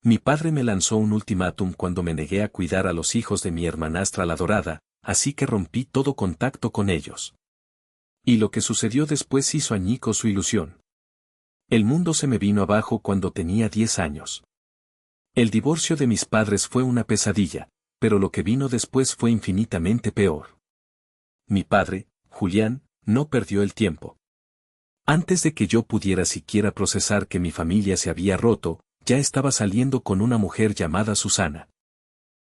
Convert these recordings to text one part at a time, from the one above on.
Mi padre me lanzó un ultimátum cuando me negué a cuidar a los hijos de mi hermanastra la Dorada, así que rompí todo contacto con ellos. Y lo que sucedió después hizo añicos su ilusión. El mundo se me vino abajo cuando tenía 10 años. El divorcio de mis padres fue una pesadilla, pero lo que vino después fue infinitamente peor. Mi padre, Julián, no perdió el tiempo. Antes de que yo pudiera siquiera procesar que mi familia se había roto, ya estaba saliendo con una mujer llamada Susana.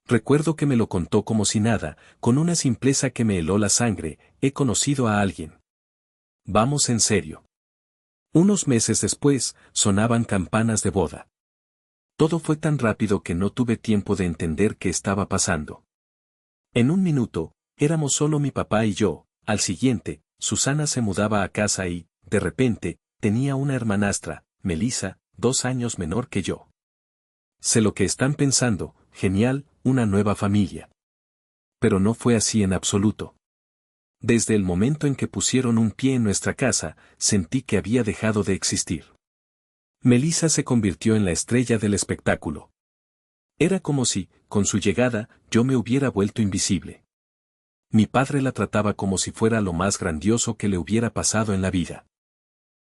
Recuerdo que me lo contó como si nada, con una simpleza que me heló la sangre: he conocido a alguien. Vamos en serio. Unos meses después, sonaban campanas de boda. Todo fue tan rápido que no tuve tiempo de entender qué estaba pasando. En un minuto, éramos solo mi papá y yo. Al siguiente, Susana se mudaba a casa y, de repente, tenía una hermanastra, Melissa, 2 años menor que yo. Sé lo que están pensando: genial, una nueva familia. Pero no fue así en absoluto. Desde el momento en que pusieron un pie en nuestra casa, sentí que había dejado de existir. Melissa se convirtió en la estrella del espectáculo. Era como si, con su llegada, yo me hubiera vuelto invisible. Mi padre la trataba como si fuera lo más grandioso que le hubiera pasado en la vida.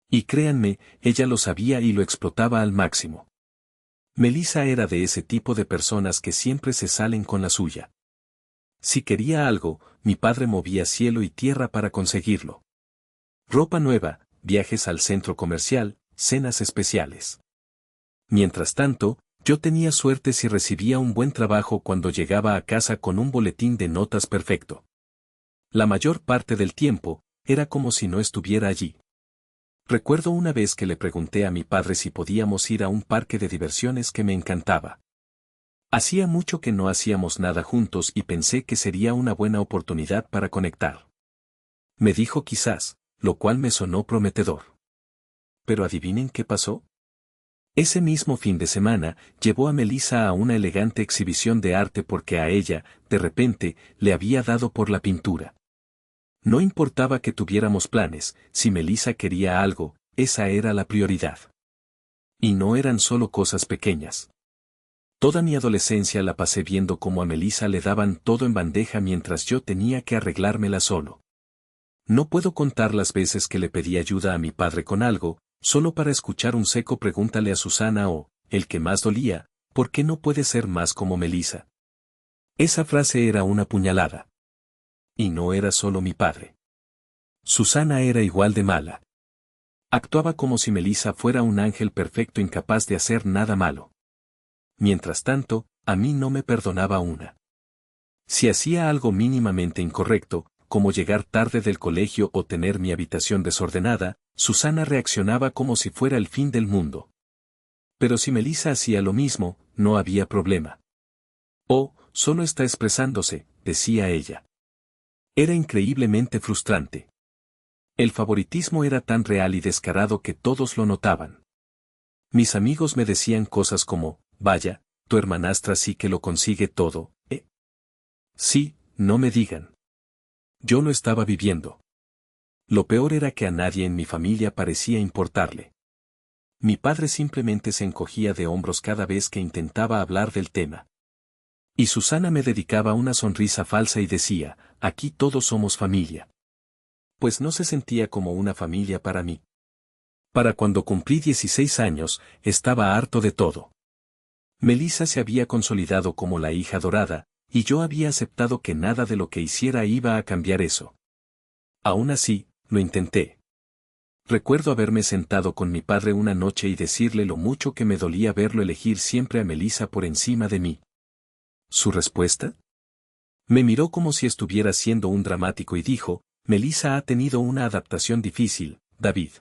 Y créanme, ella lo sabía y lo explotaba al máximo. Melissa era de ese tipo de personas que siempre se salen con la suya. Si quería algo, mi padre movía cielo y tierra para conseguirlo. Ropa nueva, viajes al centro comercial, cenas especiales. Mientras tanto, yo tenía suerte si recibía un buen trabajo cuando llegaba a casa con un boletín de notas perfecto. La mayor parte del tiempo, era como si no estuviera allí. Recuerdo una vez que le pregunté a mi padre si podíamos ir a un parque de diversiones que me encantaba. Hacía mucho que no hacíamos nada juntos y pensé que sería una buena oportunidad para conectar. Me dijo quizás, lo cual me sonó prometedor. Pero ¿adivinen qué pasó? Ese mismo fin de semana, llevó a Melissa a una elegante exhibición de arte porque a ella, de repente, le había dado por la pintura. No importaba que tuviéramos planes, si Melissa quería algo, esa era la prioridad. Y no eran solo cosas pequeñas. Toda mi adolescencia la pasé viendo cómo a Melissa le daban todo en bandeja mientras yo tenía que arreglármela solo. No puedo contar las veces que le pedí ayuda a mi padre con algo, solo para escuchar un seco "pregúntale a Susana" o, el que más dolía, ¿por qué no puede ser más como Melissa? Esa frase era una puñalada. Y no era solo mi padre. Susana era igual de mala. Actuaba como si Melissa fuera un ángel perfecto incapaz de hacer nada malo. Mientras tanto, a mí no me perdonaba una. Si hacía algo mínimamente incorrecto, como llegar tarde del colegio o tener mi habitación desordenada, Susana reaccionaba como si fuera el fin del mundo. Pero si Melissa hacía lo mismo, no había problema. Oh, solo está expresándose, decía ella. Era increíblemente frustrante. El favoritismo era tan real y descarado que todos lo notaban. Mis amigos me decían cosas como: vaya, tu hermanastra sí que lo consigue todo, ¿eh? Sí, no me digan. Yo lo estaba viviendo. Lo peor era que a nadie en mi familia parecía importarle. Mi padre simplemente se encogía de hombros cada vez que intentaba hablar del tema. Y Susana me dedicaba una sonrisa falsa y decía: aquí todos somos familia. Pues no se sentía como una familia para mí. Para cuando cumplí 16 años, estaba harto de todo. Melissa se había consolidado como la hija dorada, y yo había aceptado que nada de lo que hiciera iba a cambiar eso. Aún así, lo intenté. Recuerdo haberme sentado con mi padre una noche y decirle lo mucho que me dolía verlo elegir siempre a Melissa por encima de mí. ¿Su respuesta? Me miró como si estuviera siendo un dramático y dijo: Melissa ha tenido una adaptación difícil, David.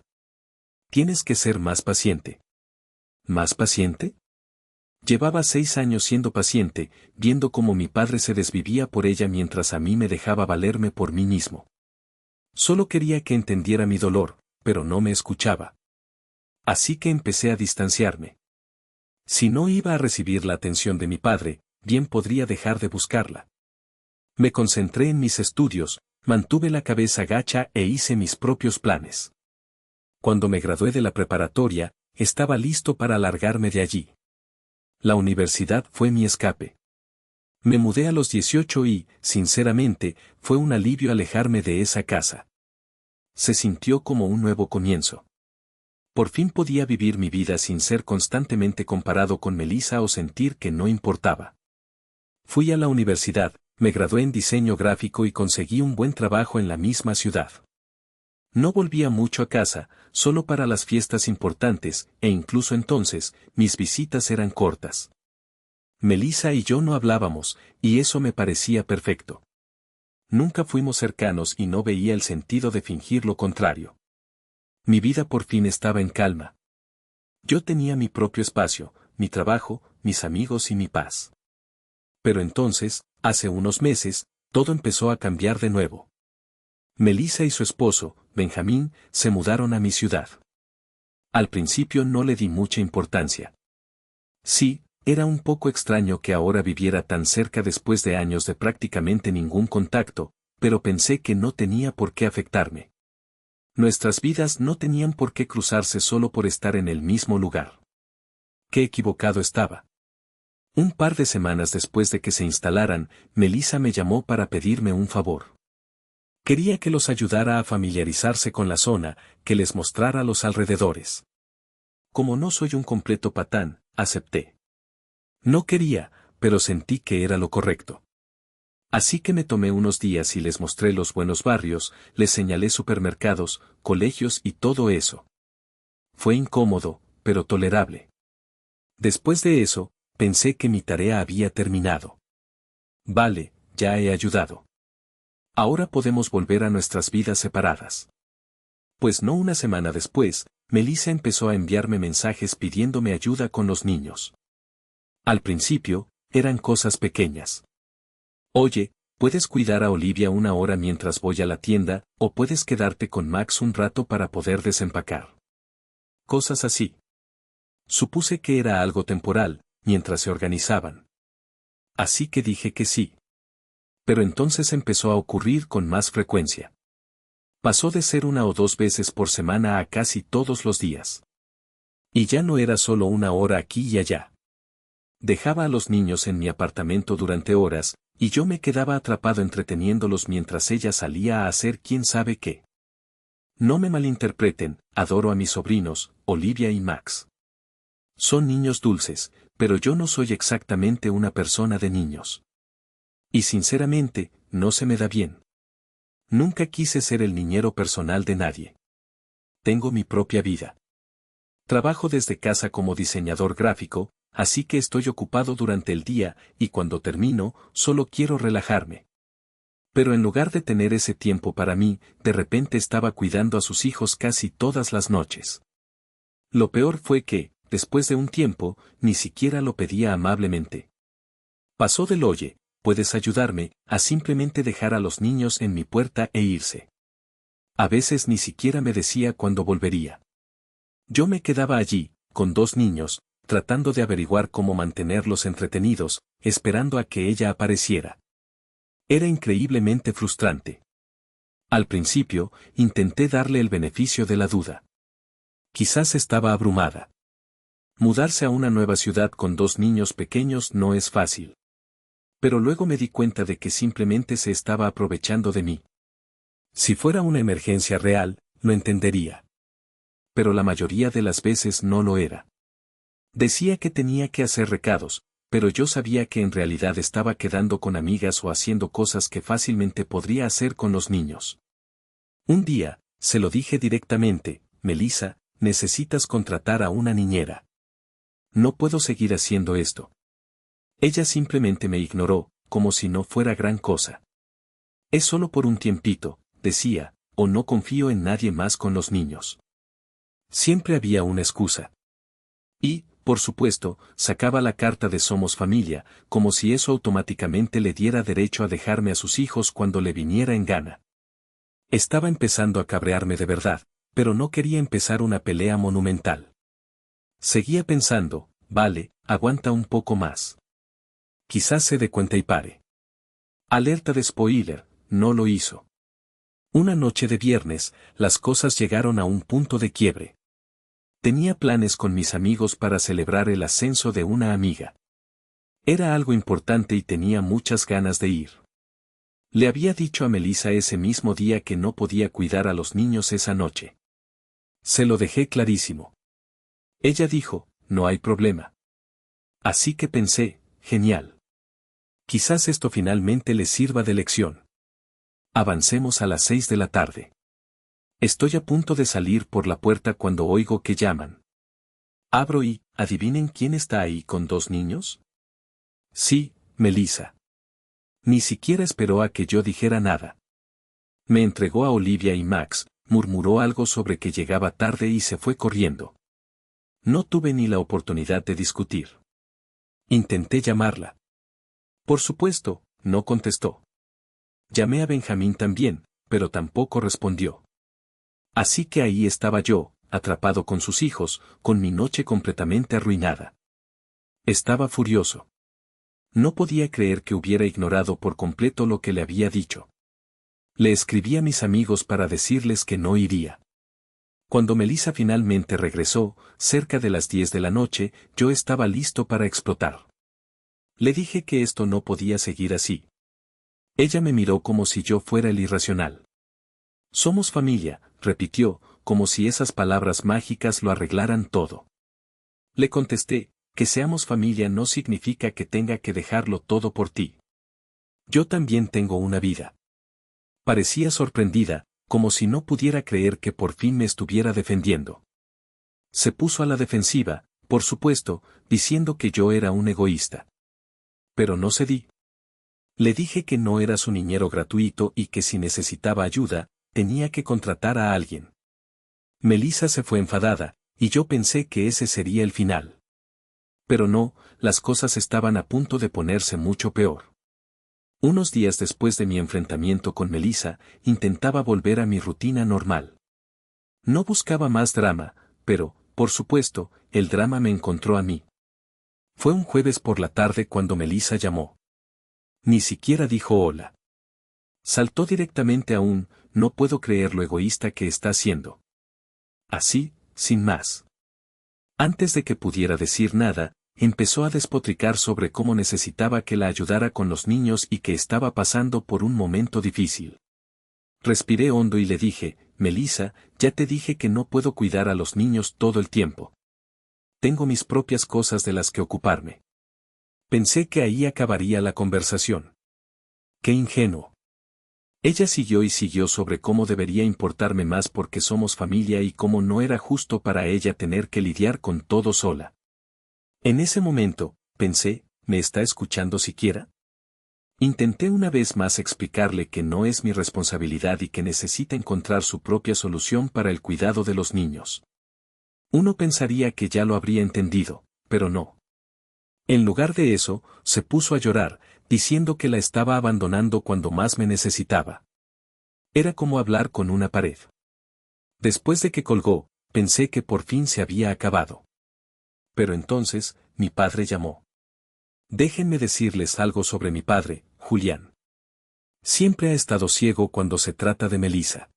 Tienes que ser más paciente. ¿Más paciente? Llevaba 6 años siendo paciente, viendo cómo mi padre se desvivía por ella mientras a mí me dejaba valerme por mí mismo. Solo quería que entendiera mi dolor, pero no me escuchaba. Así que empecé a distanciarme. Si no iba a recibir la atención de mi padre, bien podría dejar de buscarla. Me concentré en mis estudios, mantuve la cabeza gacha e hice mis propios planes. Cuando me gradué de la preparatoria, estaba listo para largarme de allí. La universidad fue mi escape. Me mudé a los 18 y, sinceramente, fue un alivio alejarme de esa casa. Se sintió como un nuevo comienzo. Por fin podía vivir mi vida sin ser constantemente comparado con Melissa o sentir que no importaba. Fui a la universidad, me gradué en diseño gráfico y conseguí un buen trabajo en la misma ciudad. No volvía mucho a casa, solo para las fiestas importantes, e incluso entonces, mis visitas eran cortas. Melissa y yo no hablábamos, y eso me parecía perfecto. Nunca fuimos cercanos y no veía el sentido de fingir lo contrario. Mi vida por fin estaba en calma. Yo tenía mi propio espacio, mi trabajo, mis amigos y mi paz. Pero entonces, hace unos meses, todo empezó a cambiar de nuevo. Melissa y su esposo, Benjamín, se mudaron a mi ciudad. Al principio no le di mucha importancia. Sí, era un poco extraño que ahora viviera tan cerca después de años de prácticamente ningún contacto, pero pensé que no tenía por qué afectarme. Nuestras vidas no tenían por qué cruzarse solo por estar en el mismo lugar. Qué equivocado estaba. Un par de semanas después de que se instalaran, Melissa me llamó para pedirme un favor. Quería que los ayudara a familiarizarse con la zona, que les mostrara los alrededores. Como no soy un completo patán, acepté. No quería, pero sentí que era lo correcto. Así que me tomé unos días y les mostré los buenos barrios, les señalé supermercados, colegios y todo eso. Fue incómodo, pero tolerable. Después de eso, pensé que mi tarea había terminado. Vale, ya he ayudado. Ahora podemos volver a nuestras vidas separadas. Pues no, una semana después, Melissa empezó a enviarme mensajes pidiéndome ayuda con los niños. Al principio, eran cosas pequeñas. Oye, ¿puedes cuidar a Olivia una hora mientras voy a la tienda, o puedes quedarte con Max un rato para poder desempacar? Cosas así. Supuse que era algo temporal, mientras se organizaban. Así que dije que sí. Pero entonces empezó a ocurrir con más frecuencia. Pasó de ser 1 o 2 veces por semana a casi todos los días. Y ya no era solo una hora aquí y allá. Dejaba a los niños en mi apartamento durante horas, y yo me quedaba atrapado entreteniéndolos mientras ella salía a hacer quién sabe qué. No me malinterpreten, adoro a mis sobrinos, Olivia y Max. Son niños dulces, pero yo no soy exactamente una persona de niños. Y sinceramente, no se me da bien. Nunca quise ser el niñero personal de nadie. Tengo mi propia vida. Trabajo desde casa como diseñador gráfico, así que estoy ocupado durante el día, y cuando termino, solo quiero relajarme. Pero en lugar de tener ese tiempo para mí, de repente estaba cuidando a sus hijos casi todas las noches. Lo peor fue que, después de un tiempo, ni siquiera lo pedía amablemente. Pasó del oye, ¿puedes ayudarme?, a simplemente dejar a los niños en mi puerta e irse. A veces ni siquiera me decía cuándo volvería. Yo me quedaba allí, con 2 niños, tratando de averiguar cómo mantenerlos entretenidos, esperando a que ella apareciera. Era increíblemente frustrante. Al principio, intenté darle el beneficio de la duda. Quizás estaba abrumada. Mudarse a una nueva ciudad con 2 niños pequeños no es fácil. Pero luego me di cuenta de que simplemente se estaba aprovechando de mí. Si fuera una emergencia real, lo entendería. Pero la mayoría de las veces no lo era. Decía que tenía que hacer recados, pero yo sabía que en realidad estaba quedando con amigas o haciendo cosas que fácilmente podría hacer con los niños. Un día, se lo dije directamente, Melissa, necesitas contratar a una niñera. No puedo seguir haciendo esto. Ella simplemente me ignoró, como si no fuera gran cosa. Es solo por un tiempito, decía, o no confío en nadie más con los niños. Siempre había una excusa. Y, por supuesto, sacaba la carta de Somos Familia, como si eso automáticamente le diera derecho a dejarme a sus hijos cuando le viniera en gana. Estaba empezando a cabrearme de verdad, pero no quería empezar una pelea monumental. Seguía pensando, vale, aguanta un poco más. Quizás se dé cuenta y pare. Alerta de spoiler, no lo hizo. Una noche de viernes, las cosas llegaron a un punto de quiebre. Tenía planes con mis amigos para celebrar el ascenso de una amiga. Era algo importante y tenía muchas ganas de ir. Le había dicho a Melissa ese mismo día que no podía cuidar a los niños esa noche. Se lo dejé clarísimo. Ella dijo, no hay problema. Así que pensé, genial. Quizás esto finalmente les sirva de lección. Avancemos a las 6 de la tarde. Estoy a punto de salir por la puerta cuando oigo que llaman. Abro y, ¿adivinen quién está ahí con 2 niños? Sí, Melissa. Ni siquiera esperó a que yo dijera nada. Me entregó a Olivia y Max, murmuró algo sobre que llegaba tarde y se fue corriendo. No tuve ni la oportunidad de discutir. Intenté llamarla. Por supuesto, no contestó. Llamé a Benjamín también, pero tampoco respondió. Así que ahí estaba yo, atrapado con sus hijos, con mi noche completamente arruinada. Estaba furioso. No podía creer que hubiera ignorado por completo lo que le había dicho. Le escribí a mis amigos para decirles que no iría. Cuando Melissa finalmente regresó, cerca de las 10 de la noche, yo estaba listo para explotar. Le dije que esto no podía seguir así. Ella me miró como si yo fuera el irracional. Somos familia, repitió, como si esas palabras mágicas lo arreglaran todo. Le contesté, que seamos familia no significa que tenga que dejarlo todo por ti. Yo también tengo una vida. Parecía sorprendida, como si no pudiera creer que por fin me estuviera defendiendo. Se puso a la defensiva, por supuesto, diciendo que yo era un egoísta. Pero no cedí. Le dije que no era su niñero gratuito y que si necesitaba ayuda, tenía que contratar a alguien. Melissa se fue enfadada, y yo pensé que ese sería el final. Pero no, las cosas estaban a punto de ponerse mucho peor. Unos días después de mi enfrentamiento con Melissa, intentaba volver a mi rutina normal. No buscaba más drama, pero, por supuesto, el drama me encontró a mí. Fue un jueves por la tarde cuando Melissa llamó. Ni siquiera dijo hola. Saltó directamente a un, no puedo creer lo egoísta que está siendo. Así, sin más. Antes de que pudiera decir nada, empezó a despotricar sobre cómo necesitaba que la ayudara con los niños y que estaba pasando por un momento difícil. Respiré hondo y le dije, Melissa, ya te dije que no puedo cuidar a los niños todo el tiempo. Tengo mis propias cosas de las que ocuparme. Pensé que ahí acabaría la conversación. ¡Qué ingenuo! Ella siguió y siguió sobre cómo debería importarme más porque somos familia y cómo no era justo para ella tener que lidiar con todo sola. En ese momento, pensé, ¿me está escuchando siquiera? Intenté una vez más explicarle que no es mi responsabilidad y que necesita encontrar su propia solución para el cuidado de los niños. Uno pensaría que ya lo habría entendido, pero no. En lugar de eso, se puso a llorar, diciendo que la estaba abandonando cuando más me necesitaba. Era como hablar con una pared. Después de que colgó, pensé que por fin se había acabado. Pero entonces, mi padre llamó. Déjenme decirles algo sobre mi padre, Julián. Siempre ha estado ciego cuando se trata de Melissa.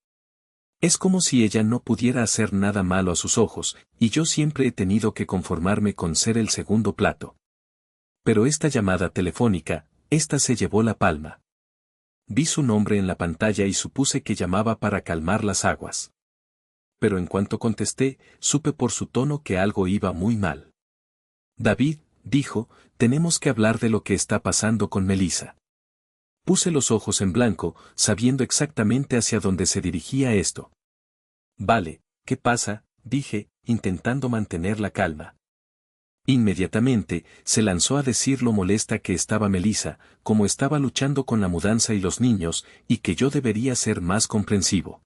Es como si ella no pudiera hacer nada malo a sus ojos, y yo siempre he tenido que conformarme con ser el segundo plato. Pero esta llamada telefónica, esta se llevó la palma. Vi su nombre en la pantalla y supuse que llamaba para calmar las aguas. Pero en cuanto contesté, supe por su tono que algo iba muy mal. David, dijo, tenemos que hablar de lo que está pasando con Melissa. Puse los ojos en blanco, sabiendo exactamente hacia dónde se dirigía esto. Vale, ¿qué pasa?, dije, intentando mantener la calma. Inmediatamente, se lanzó a decir lo molesta que estaba Melissa, cómo estaba luchando con la mudanza y los niños, y que yo debería ser más comprensivo.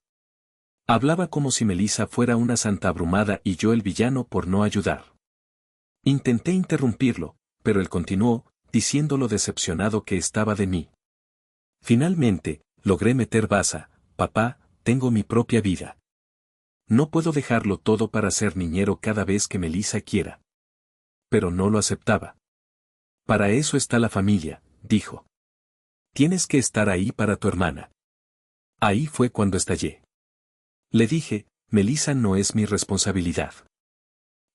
Hablaba como si Melissa fuera una santa abrumada y yo el villano por no ayudar. Intenté interrumpirlo, pero él continuó, diciendo lo decepcionado que estaba de mí. Finalmente, logré meter baza, papá, tengo mi propia vida. No puedo dejarlo todo para ser niñero cada vez que Melissa quiera. Pero no lo aceptaba. Para eso está la familia, dijo. Tienes que estar ahí para tu hermana. Ahí fue cuando estallé. Le dije, Melissa no es mi responsabilidad.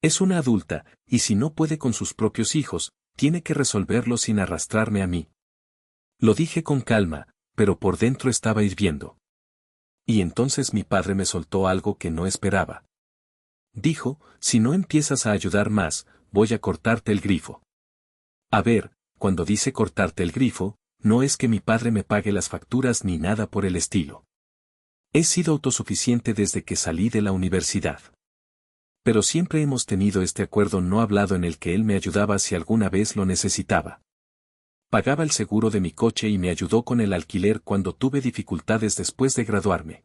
Es una adulta, y si no puede con sus propios hijos, tiene que resolverlo sin arrastrarme a mí. Lo dije con calma, pero por dentro estaba hirviendo. Y entonces mi padre me soltó algo que no esperaba. Dijo, si no empiezas a ayudar más, voy a cortarte el grifo. A ver, cuando dice cortarte el grifo, no es que mi padre me pague las facturas ni nada por el estilo. He sido autosuficiente desde que salí de la universidad. Pero siempre hemos tenido este acuerdo no hablado en el que él me ayudaba si alguna vez lo necesitaba. Pagaba el seguro de mi coche y me ayudó con el alquiler cuando tuve dificultades después de graduarme.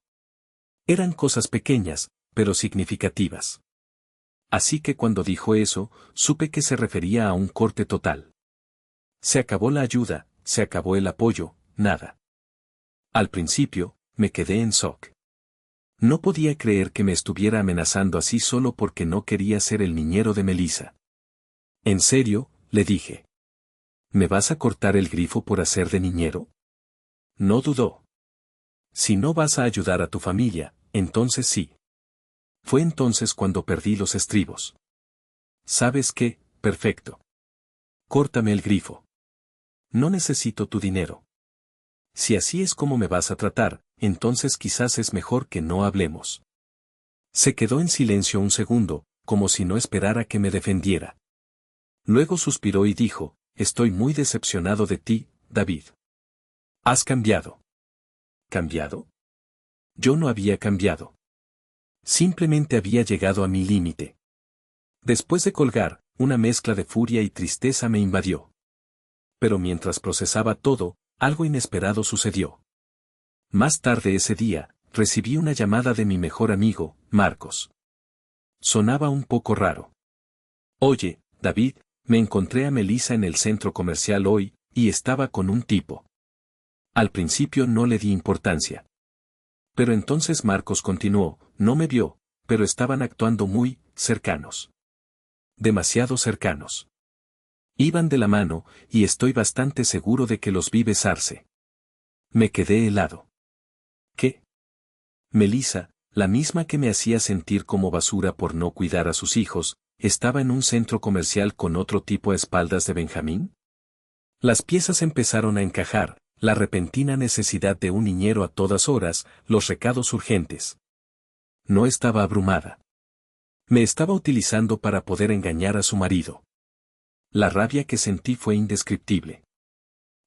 Eran cosas pequeñas, pero significativas. Así que cuando dijo eso, supe que se refería a un corte total. Se acabó la ayuda, se acabó el apoyo, nada. Al principio, me quedé en shock. No podía creer que me estuviera amenazando así solo porque no quería ser el niñero de Melissa. ¿En serio?, le dije. ¿Me vas a cortar el grifo por hacer de niñero? No dudó. Si no vas a ayudar a tu familia, entonces sí. Fue entonces cuando perdí los estribos. ¿Sabes qué? Perfecto. Córtame el grifo. No necesito tu dinero. Si así es como me vas a tratar, entonces quizás es mejor que no hablemos. Se quedó en silencio un segundo, como si no esperara que me defendiera. Luego suspiró y dijo, estoy muy decepcionado de ti, David. ¿Has cambiado? ¿Cambiado? Yo no había cambiado. Simplemente había llegado a mi límite. Después de colgar, una mezcla de furia y tristeza me invadió. Pero mientras procesaba todo, algo inesperado sucedió. Más tarde ese día, recibí una llamada de mi mejor amigo, Marcos. Sonaba un poco raro. Oye, David, me encontré a Melissa en el centro comercial hoy, y estaba con un tipo. Al principio no le di importancia. Pero entonces Marcos continuó, no me vio, pero estaban actuando muy cercanos. Demasiado cercanos. Iban de la mano, y estoy bastante seguro de que los vi besarse. Me quedé helado. ¿Qué? Melissa, la misma que me hacía sentir como basura por no cuidar a sus hijos, ¿estaba en un centro comercial con otro tipo a espaldas de Benjamín? Las piezas empezaron a encajar, la repentina necesidad de un niñero a todas horas, los recados urgentes. No estaba abrumada. Me estaba utilizando para poder engañar a su marido. La rabia que sentí fue indescriptible.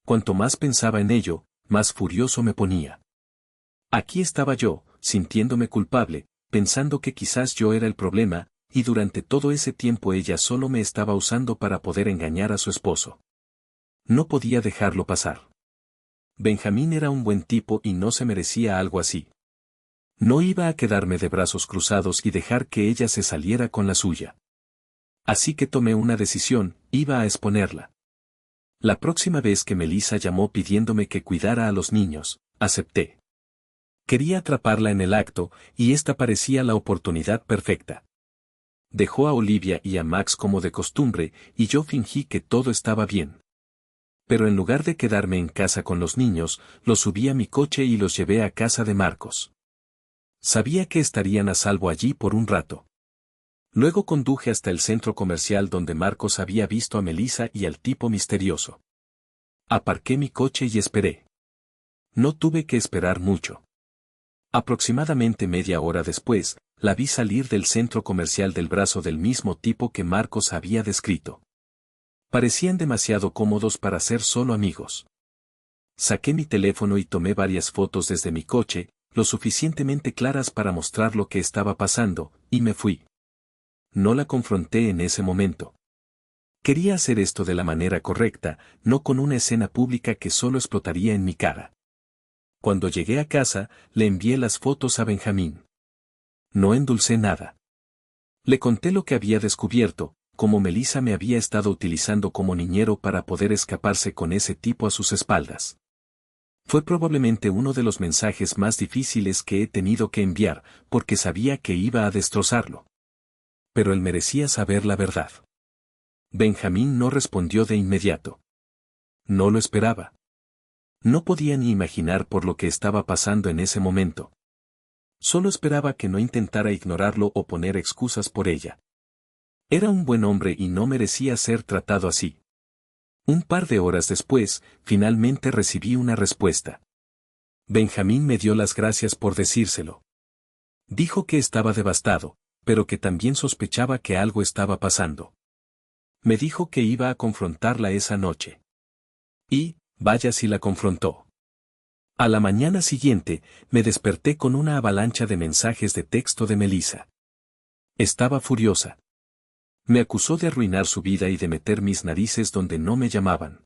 Cuanto más pensaba en ello, más furioso me ponía. Aquí estaba yo, sintiéndome culpable, pensando que quizás yo era el problema, y durante todo ese tiempo ella solo me estaba usando para poder engañar a su esposo. No podía dejarlo pasar. Benjamín era un buen tipo y no se merecía algo así. No iba a quedarme de brazos cruzados y dejar que ella se saliera con la suya. Así que tomé una decisión, iba a exponerla. La próxima vez que Melissa llamó pidiéndome que cuidara a los niños, acepté. Quería atraparla en el acto, y esta parecía la oportunidad perfecta. Dejó a Olivia y a Max como de costumbre, y yo fingí que todo estaba bien. Pero en lugar de quedarme en casa con los niños, los subí a mi coche y los llevé a casa de Marcos. Sabía que estarían a salvo allí por un rato. Luego conduje hasta el centro comercial donde Marcos había visto a Melissa y al tipo misterioso. Aparqué mi coche y esperé. No tuve que esperar mucho. Aproximadamente media hora después, la vi salir del centro comercial del brazo del mismo tipo que Marcos había descrito. Parecían demasiado cómodos para ser solo amigos. Saqué mi teléfono y tomé varias fotos desde mi coche, lo suficientemente claras para mostrar lo que estaba pasando, y me fui. No la confronté en ese momento. Quería hacer esto de la manera correcta, no con una escena pública que solo explotaría en mi cara. Cuando llegué a casa, le envié las fotos a Benjamín. No endulcé nada. Le conté lo que había descubierto, cómo Melissa me había estado utilizando como niñero para poder escaparse con ese tipo a sus espaldas. Fue probablemente uno de los mensajes más difíciles que he tenido que enviar, porque sabía que iba a destrozarlo. Pero él merecía saber la verdad. Benjamín no respondió de inmediato. No lo esperaba. No podía ni imaginar por lo que estaba pasando en ese momento. Solo esperaba que no intentara ignorarlo o poner excusas por ella. Era un buen hombre y no merecía ser tratado así. Un par de horas después, finalmente recibí una respuesta. Benjamín me dio las gracias por decírselo. Dijo que estaba devastado, pero que también sospechaba que algo estaba pasando. Me dijo que iba a confrontarla esa noche. Y, vaya si la confrontó. A la mañana siguiente, me desperté con una avalancha de mensajes de texto de Melissa. Estaba furiosa. Me acusó de arruinar su vida y de meter mis narices donde no me llamaban.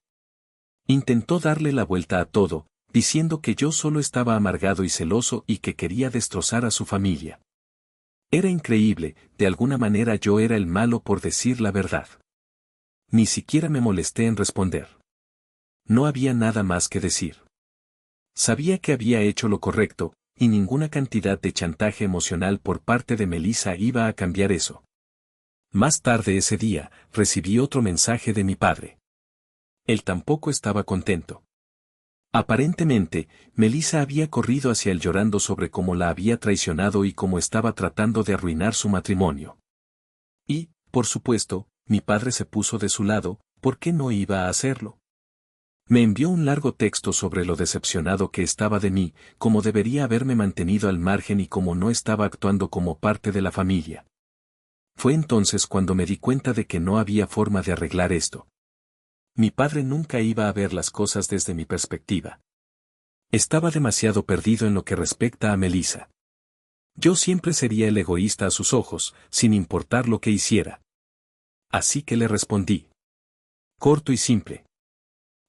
Intentó darle la vuelta a todo, diciendo que yo solo estaba amargado y celoso y que quería destrozar a su familia. Era increíble, de alguna manera yo era el malo por decir la verdad. Ni siquiera me molesté en responder. No había nada más que decir. Sabía que había hecho lo correcto, y ninguna cantidad de chantaje emocional por parte de Melissa iba a cambiar eso. Más tarde ese día, recibí otro mensaje de mi padre. Él tampoco estaba contento. Aparentemente, Melissa había corrido hacia él llorando sobre cómo la había traicionado y cómo estaba tratando de arruinar su matrimonio. Y, por supuesto, mi padre se puso de su lado, ¿por qué no iba a hacerlo? Me envió un largo texto sobre lo decepcionado que estaba de mí, cómo debería haberme mantenido al margen y cómo no estaba actuando como parte de la familia. Fue entonces cuando me di cuenta de que no había forma de arreglar esto. Mi padre nunca iba a ver las cosas desde mi perspectiva. Estaba demasiado perdido en lo que respecta a Melissa. Yo siempre sería el egoísta a sus ojos, sin importar lo que hiciera. Así que le respondí. Corto y simple.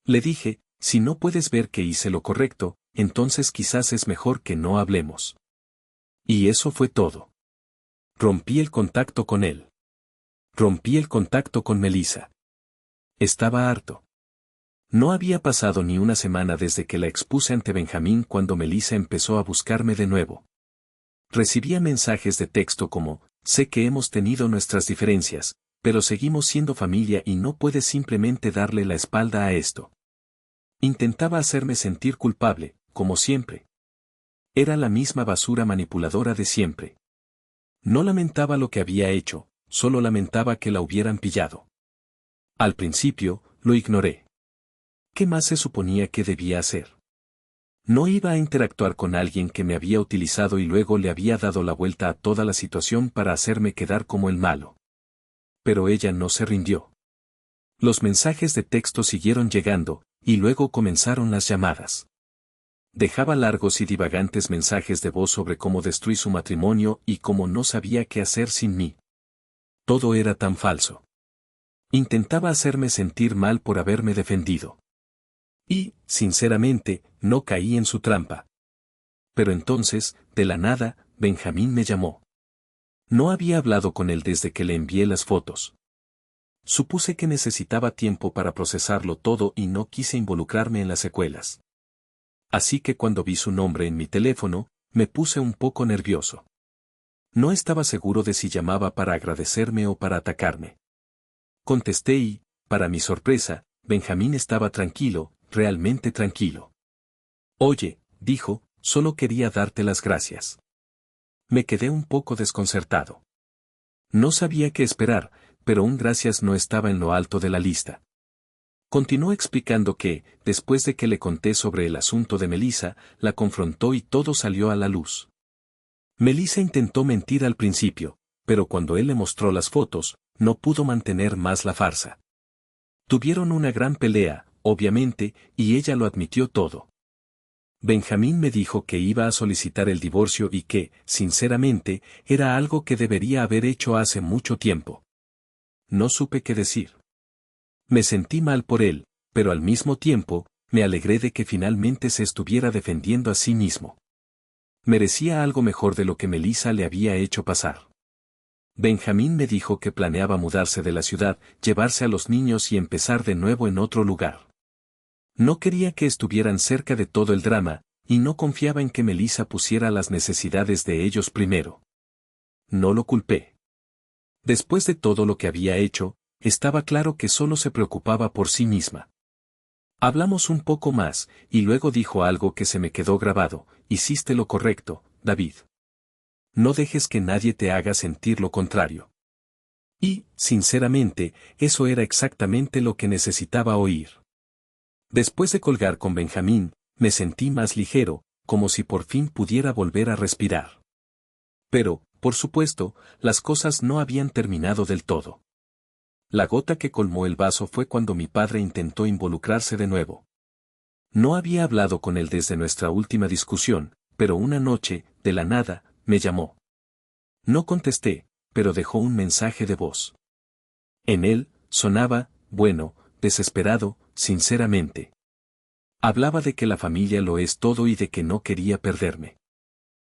Le dije, si no puedes ver que hice lo correcto, entonces quizás es mejor que no hablemos. Y eso fue todo. Rompí el contacto con él. Rompí el contacto con Melissa. Estaba harto. No había pasado ni una semana desde que la expuse ante Benjamín cuando Melissa empezó a buscarme de nuevo. Recibía mensajes de texto como, sé que hemos tenido nuestras diferencias, pero seguimos siendo familia y no puedes simplemente darle la espalda a esto. Intentaba hacerme sentir culpable, como siempre. Era la misma basura manipuladora de siempre. No lamentaba lo que había hecho, solo lamentaba que la hubieran pillado. Al principio, lo ignoré. ¿Qué más se suponía que debía hacer? No iba a interactuar con alguien que me había utilizado y luego le había dado la vuelta a toda la situación para hacerme quedar como el malo. Pero ella no se rindió. Los mensajes de texto siguieron llegando, y luego comenzaron las llamadas. Dejaba largos y divagantes mensajes de voz sobre cómo destruí su matrimonio y cómo no sabía qué hacer sin mí. Todo era tan falso. Intentaba hacerme sentir mal por haberme defendido. Y, sinceramente, no caí en su trampa. Pero entonces, de la nada, Benjamín me llamó. No había hablado con él desde que le envié las fotos. Supuse que necesitaba tiempo para procesarlo todo y no quise involucrarme en las secuelas. Así que cuando vi su nombre en mi teléfono, me puse un poco nervioso. No estaba seguro de si llamaba para agradecerme o para atacarme. Contesté y, para mi sorpresa, Benjamín estaba tranquilo, realmente tranquilo. Oye, dijo, solo quería darte las gracias. Me quedé un poco desconcertado. No sabía qué esperar, pero un gracias no estaba en lo alto de la lista. Continuó explicando que, después de que le conté sobre el asunto de Melissa, la confrontó y todo salió a la luz. Melissa intentó mentir al principio, pero cuando él le mostró las fotos, no pudo mantener más la farsa. Tuvieron una gran pelea, obviamente, y ella lo admitió todo. Benjamín me dijo que iba a solicitar el divorcio y que, sinceramente, era algo que debería haber hecho hace mucho tiempo. No supe qué decir. Me sentí mal por él, pero al mismo tiempo, me alegré de que finalmente se estuviera defendiendo a sí mismo. Merecía algo mejor de lo que Melissa le había hecho pasar. Benjamín me dijo que planeaba mudarse de la ciudad, llevarse a los niños y empezar de nuevo en otro lugar. No quería que estuvieran cerca de todo el drama, y no confiaba en que Melissa pusiera las necesidades de ellos primero. No lo culpé. Después de todo lo que había hecho, estaba claro que solo se preocupaba por sí misma. Hablamos un poco más, y luego dijo algo que se me quedó grabado: hiciste lo correcto, David. No dejes que nadie te haga sentir lo contrario. Y, sinceramente, eso era exactamente lo que necesitaba oír. Después de colgar con Benjamín, me sentí más ligero, como si por fin pudiera volver a respirar. Pero, por supuesto, las cosas no habían terminado del todo. La gota que colmó el vaso fue cuando mi padre intentó involucrarse de nuevo. No había hablado con él desde nuestra última discusión, pero una noche, de la nada, me llamó. No contesté, pero dejó un mensaje de voz. En él, sonaba, bueno, desesperado, sinceramente. Hablaba de que la familia lo es todo y de que no quería perderme.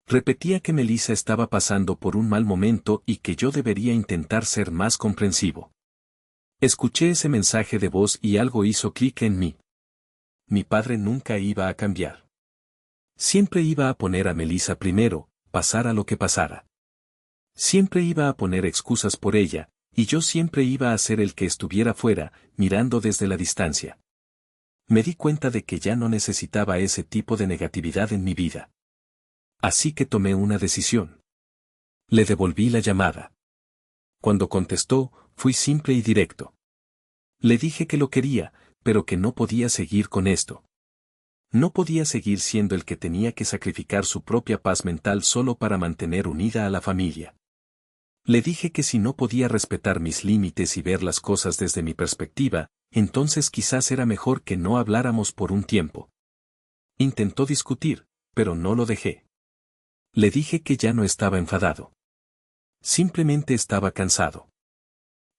Repetía que Melissa estaba pasando por un mal momento y que yo debería intentar ser más comprensivo. Escuché ese mensaje de voz y algo hizo clic en mí. Mi padre nunca iba a cambiar. Siempre iba a poner a Melissa primero, pasara lo que pasara. Siempre iba a poner excusas por ella, y yo siempre iba a ser el que estuviera fuera, mirando desde la distancia. Me di cuenta de que ya no necesitaba ese tipo de negatividad en mi vida. Así que tomé una decisión. Le devolví la llamada. Cuando contestó, fui simple y directo. Le dije que lo quería, pero que no podía seguir con esto. No podía seguir siendo el que tenía que sacrificar su propia paz mental solo para mantener unida a la familia. Le dije que si no podía respetar mis límites y ver las cosas desde mi perspectiva, entonces quizás era mejor que no habláramos por un tiempo. Intentó discutir, pero no lo dejé. Le dije que ya no estaba enfadado. Simplemente estaba cansado.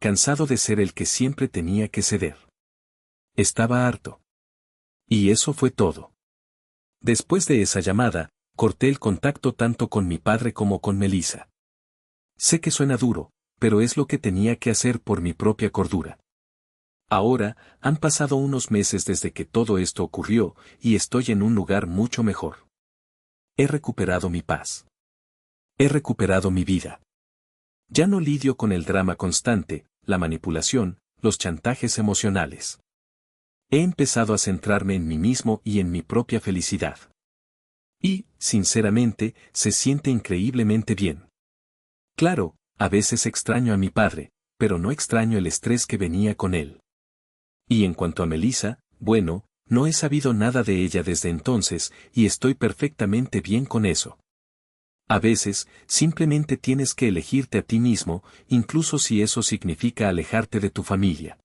Cansado de ser el que siempre tenía que ceder. Estaba harto. Y eso fue todo. Después de esa llamada, corté el contacto tanto con mi padre como con Melissa. Sé que suena duro, pero es lo que tenía que hacer por mi propia cordura. Ahora, han pasado unos meses desde que todo esto ocurrió, y estoy en un lugar mucho mejor. He recuperado mi paz. He recuperado mi vida. Ya no lidio con el drama constante, la manipulación, los chantajes emocionales. He empezado a centrarme en mí mismo y en mi propia felicidad. Y, sinceramente, se siente increíblemente bien. Claro, a veces extraño a mi padre, pero no extraño el estrés que venía con él. Y en cuanto a Melissa, bueno, no he sabido nada de ella desde entonces, y estoy perfectamente bien con eso. A veces, simplemente tienes que elegirte a ti mismo, incluso si eso significa alejarte de tu familia.